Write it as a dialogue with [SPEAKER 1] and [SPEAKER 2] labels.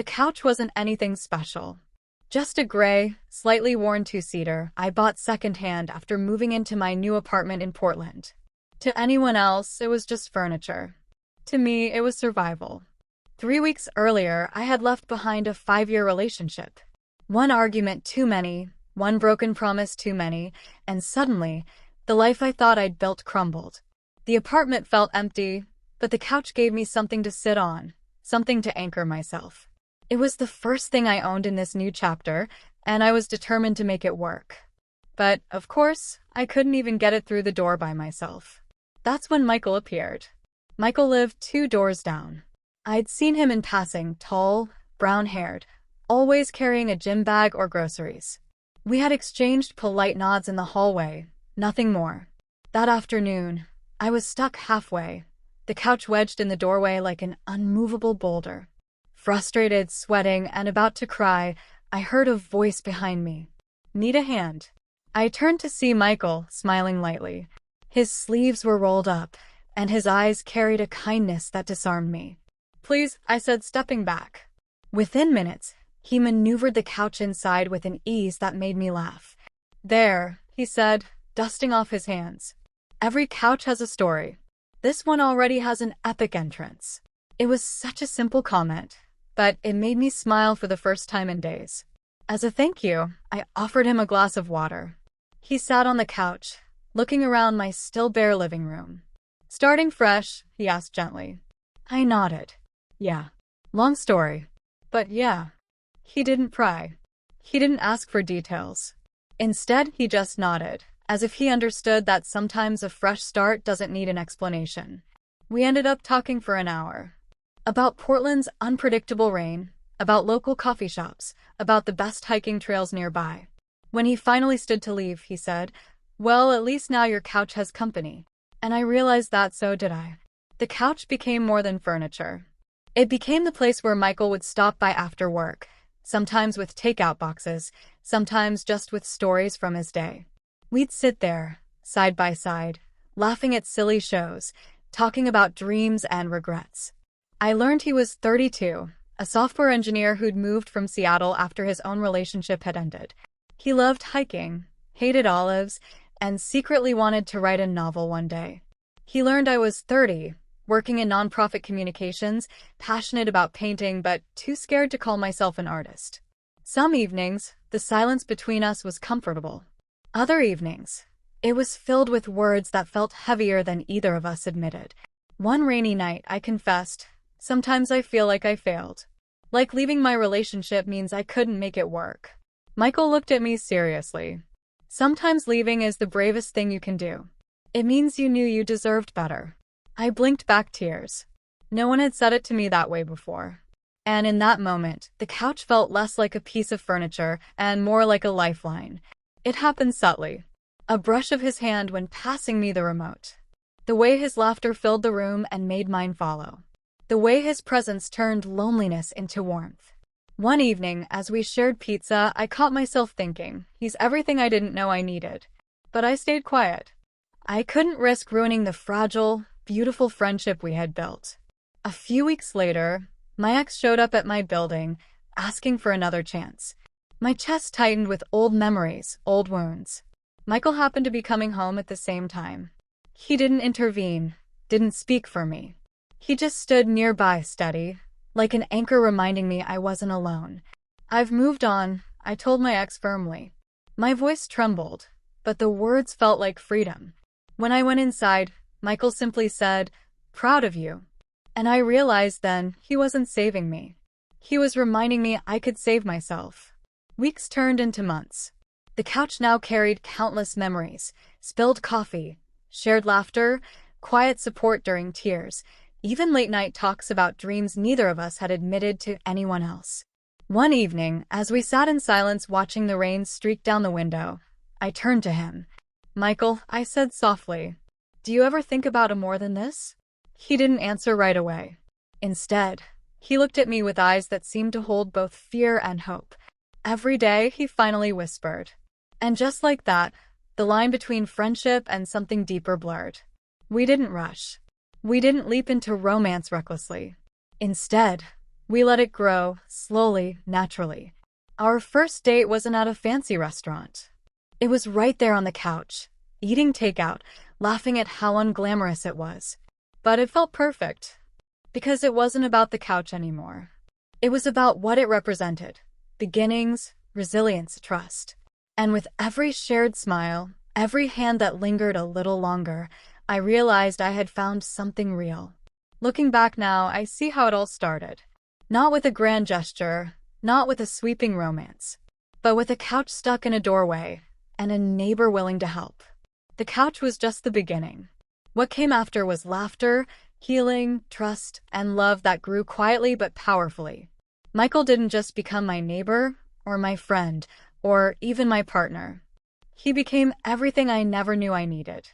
[SPEAKER 1] The couch wasn't anything special. Just a gray, slightly worn two-seater I bought secondhand after moving into my new apartment in Portland. To anyone else, it was just furniture. To me, it was survival. 3 weeks earlier, I had left behind a 5-year relationship. One argument too many, one broken promise too many, and suddenly, the life I thought I'd built crumbled. The apartment felt empty, but the couch gave me something to sit on, something to anchor myself. It was the first thing I owned in this new chapter, and I was determined to make it work. But, of course, I couldn't even get it through the door by myself. That's when Michael appeared. Michael lived 2 doors down. I'd seen him in passing, tall, brown-haired, always carrying a gym bag or groceries. We had exchanged polite nods in the hallway, nothing more. That afternoon, I was stuck halfway, the couch wedged in the doorway like an unmovable boulder. Frustrated, sweating, and about to cry, I heard a voice behind me. "Need a hand?" I turned to see Michael, smiling lightly. His sleeves were rolled up, and his eyes carried a kindness that disarmed me. "Please," I said, stepping back. Within minutes, he maneuvered the couch inside with an ease that made me laugh. "There," he said, dusting off his hands. "Every couch has a story. This one already has an epic entrance." It was such a simple comment, but it made me smile for the first time in days. As a thank you, I offered him a glass of water. He sat on the couch, looking around my still bare living room. "Starting fresh?" he asked gently. I nodded. "Yeah. Long story. But yeah." He didn't pry. He didn't ask for details. Instead, he just nodded, as if he understood that sometimes a fresh start doesn't need an explanation. We ended up talking for an hour. About Portland's unpredictable rain, about local coffee shops, about the best hiking trails nearby. When he finally stood to leave, he said, "Well, at least now your couch has company." And I realized that so did I. The couch became more than furniture. It became the place where Michael would stop by after work, sometimes with takeout boxes, sometimes just with stories from his day. We'd sit there, side by side, laughing at silly shows, talking about dreams and regrets. I learned he was 32, a software engineer who'd moved from Seattle after his own relationship had ended. He loved hiking, hated olives, and secretly wanted to write a novel one day. He learned I was 30, working in nonprofit communications, passionate about painting but too scared to call myself an artist. Some evenings, the silence between us was comfortable. Other evenings, it was filled with words that felt heavier than either of us admitted. One rainy night, I confessed, "Sometimes I feel like I failed. Like leaving my relationship means I couldn't make it work." Michael looked at me seriously. "Sometimes leaving is the bravest thing you can do. It means you knew you deserved better." I blinked back tears. No one had said it to me that way before. And in that moment, the couch felt less like a piece of furniture and more like a lifeline. It happened subtly. A brush of his hand when passing me the remote. The way his laughter filled the room and made mine follow. The way his presence turned loneliness into warmth. One evening, as we shared pizza, I caught myself thinking, he's everything I didn't know I needed. But I stayed quiet. I couldn't risk ruining the fragile, beautiful friendship we had built. A few weeks later, my ex showed up at my building, asking for another chance. My chest tightened with old memories, old wounds. Michael happened to be coming home at the same time. He didn't intervene, didn't speak for me. He just stood nearby, steady, like an anchor reminding me I wasn't alone. "I've moved on," I told my ex firmly. My voice trembled, but the words felt like freedom. When I went inside, Michael simply said, "Proud of you." And I realized then he wasn't saving me. He was reminding me I could save myself. Weeks turned into months. The couch now carried countless memories, spilled coffee, shared laughter, quiet support during tears, even late-night talks about dreams neither of us had admitted to anyone else. One evening, as we sat in silence watching the rain streak down the window, I turned to him. "Michael," I said softly, "do you ever think about more than this?" He didn't answer right away. Instead, he looked at me with eyes that seemed to hold both fear and hope. "Every day," he finally whispered. And just like that, the line between friendship and something deeper blurred. We didn't rush. We didn't leap into romance recklessly. Instead, We let it grow, slowly, naturally. Our first date wasn't at a fancy restaurant. It was right there on the couch, eating takeout, laughing at how unglamorous it was. But it felt perfect, because it wasn't about the couch anymore. It was about what it represented: beginnings, resilience, trust. And with every shared smile, every hand that lingered a little longer, I realized I had found something real. Looking back now, I see how it all started. Not with a grand gesture, not with a sweeping romance, but with a couch stuck in a doorway and a neighbor willing to help. The couch was just the beginning. What came after was laughter, healing, trust, and love that grew quietly but powerfully. Michael didn't just become my neighbor, or my friend, or even my partner. He became everything I never knew I needed.